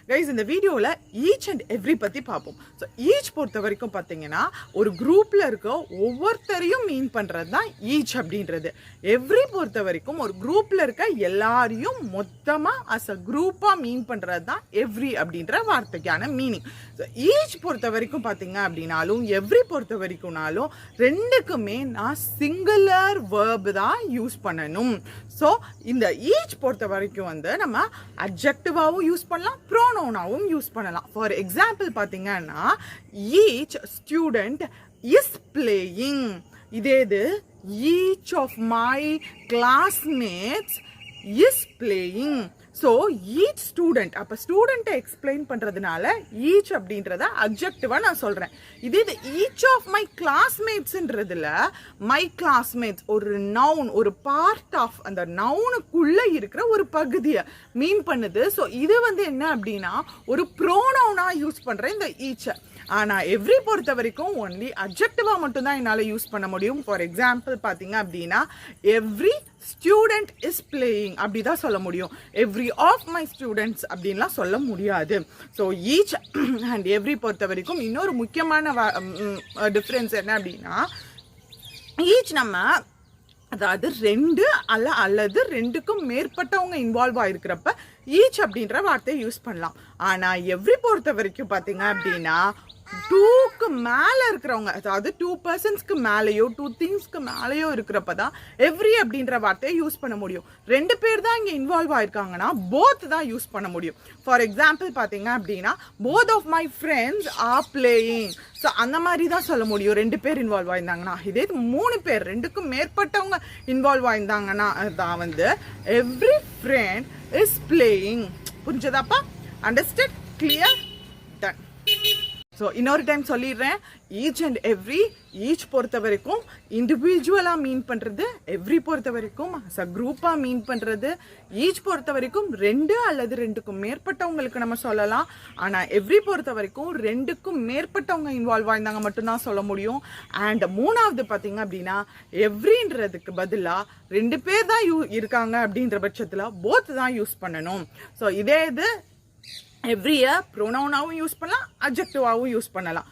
Guys இந்த வீடியோவில் each and every பற்றி பார்ப்போம். ஸோ ஈச் பொறுத்த வரைக்கும் பார்த்தீங்கன்னா ஒரு குரூப்பில் இருக்க ஒவ்வொருத்தரையும் மீன் பண்ணுறது தான் ஈச் அப்படின்றது. எவ்ரி பொறுத்த வரைக்கும் ஒரு குரூப்பில் இருக்க எல்லாரையும் மொத்தமாக அஸ் அ குரூப்பாக மீன் பண்ணுறது தான் எவ்ரி அப்படின்ற வார்த்தைக்கான மீனிங். ஸோ ஈச் பொறுத்த வரைக்கும் பார்த்தீங்க அப்படின்னாலும் எவ்ரி பொறுத்த வரைக்கும்னாலும் ரெண்டுக்குமே நான் சிங்குலர் வேர்பு தான் யூஸ் பண்ணணும். ஸோ இந்த ஈச் பொறுத்த வரைக்கும் வந்து நம்ம அட்ஜெக்டிவாகவும் யூஸ் பண்ணலாம், ப்ரோனவுனாவும் யூஸ் பண்ணலாம். ஃபார் எக்ஸாம்பிள் பார்த்தீங்கன்னா ஈச் ஸ்டூடெண்ட் இஸ் பிளேயிங். இதே இது each of my classmates is playing. So each student, அப்போ ஸ்டூடெண்ட்டை எக்ஸ்பிளைன் பண்ணுறதுனால ஈச் அப்படின்றத அப்ஜெக்டிவாக நான் சொல்கிறேன். இது ஈச் ஆஃப் மை கிளாஸ்மேட்ஸ்ன்றதுல மை கிளாஸ்மேட்ஸ் ஒரு நவுன், ஒரு பார்ட் ஆஃப் அந்த நவுனுக்குள்ளே இருக்கிற ஒரு பகுதியை மீன் பண்ணுது. ஸோ இது வந்து என்ன அப்படின்னா ஒரு ப்ரோனவுனாக யூஸ் பண்ணுறேன் இந்த ஈச்சை. ஆனால் எவ்ரி பொறுத்த வரைக்கும் ஒன்லி அப்ஜெக்டிவாக மட்டும்தான் என்னால் யூஸ் பண்ண முடியும். ஃபார் எக்ஸாம்பிள் பார்த்தீங்க அப்படின்னா எவ்ரி ஸ்டூடெண்ட் இஸ் பிளேயிங் அப்படி தான் சொல்ல முடியும். எவ்ரி ஆஃப் மை ஸ்டூடெண்ட்ஸ் அப்படின்லாம் சொல்ல முடியாது. ஸோ ஈச் அண்ட் எவ்ரி பொறுத்த வரைக்கும் இன்னொரு முக்கியமான டிஃப்ரென்ஸ் என்ன அப்படின்னா ஈச் நம்ம அதாவது ரெண்டு அல்லது ரெண்டுக்கும் மேற்பட்டவங்க இன்வால்வ் ஆகிருக்கிறப்ப ஈச் அப்படின்ற வார்த்தையை யூஸ் பண்ணலாம். ஆனால் எவ்ரி பொறுத்த வரைக்கும் பார்த்தீங்க அப்படின்னா 2க்கு மேலே இருக்கிறவங்க, அதாவது 2 பர்சன்ஸ்க்கு மேலேயோ 2 திங்ஸ்க்கு மேலேயோ இருக்கிறப்ப தான் எவ்ரி அப்படின்ற வார்த்தையை யூஸ் பண்ண முடியும். 2 பேர் தான் இங்கே இன்வால்வ் ஆயிருக்காங்கன்னா போத் தான் யூஸ் பண்ண முடியும். ஃபார் எக்ஸாம்பிள் பார்த்தீங்க அப்படின்னா both of my friends are playing. So அந்த மாதிரி தான் சொல்ல முடியும் 2 பேர் இன்வால்வ் ஆயிருந்தாங்கன்னா. இதே 3 பேர் 2க்கும் மேற்பட்டவங்க இன்வால்வ் ஆயிருந்தாங்கன்னா தான் வந்து எவ்ரி ஃப்ரெண்ட் இஸ் பிளேயிங். புரிஞ்சதாப்பா? அண்டர்ஸ்டாண்ட்? கிளியர்? டன். ஸோ இன்னொரு டைம் சொல்லிடுறேன். ஈச் அண்ட் எவ்ரி ஈச் பொறுத்த வரைக்கும் இண்டிவிஜுவலாக மீன் பண்ணுறது, எவ்ரி பொறுத்த வரைக்கும் அஸ் அ குரூப்பாக மீன் பண்ணுறது, ஈச் பொறுத்த வரைக்கும் 2 அல்லது 2க்கும் மேற்பட்டவங்களுக்கு நம்ம சொல்லலாம். ஆனால் எவ்ரி பொறுத்த வரைக்கும் 2க்கும் மேற்பட்டவங்க இன்வால்வ் ஆயிருந்தாங்க மட்டும்தான் சொல்ல முடியும். அண்ட் 3வது பார்த்தீங்க அப்படின்னா எவ்ரின்றதுக்கு பதிலாக 2 பேர் தான் இருக்காங்க அப்படின்ற பட்சத்தில் போத் தான் யூஸ் பண்ணணும். ஸோ இதே இது எவ்ரியை ப்ரோனவுனாவும் யூஸ் பண்ணலாம், அப்ஜெக்டிவாகவும் யூஸ் பண்ணலாம்.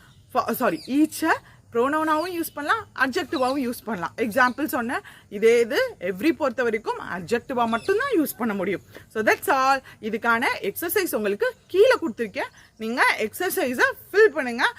ஈச்சை ப்ரோனவுனாவும் யூஸ் பண்ணலாம், அப்ஜெக்டிவாகவும் யூஸ் பண்ணலாம். எக்ஸாம்பிள் சொன்னேன். இதே இது எவ்ரி பொறுத்த வரைக்கும் அப்ஜெக்டிவாக மட்டும்தான் யூஸ் பண்ண முடியும். So that's all. இதுக்கான எக்ஸசைஸ் உங்களுக்கு கீழே கொடுத்துருக்கேன். நீங்கள் எக்ஸசைஸை ஃபில் பண்ணுங்கள்.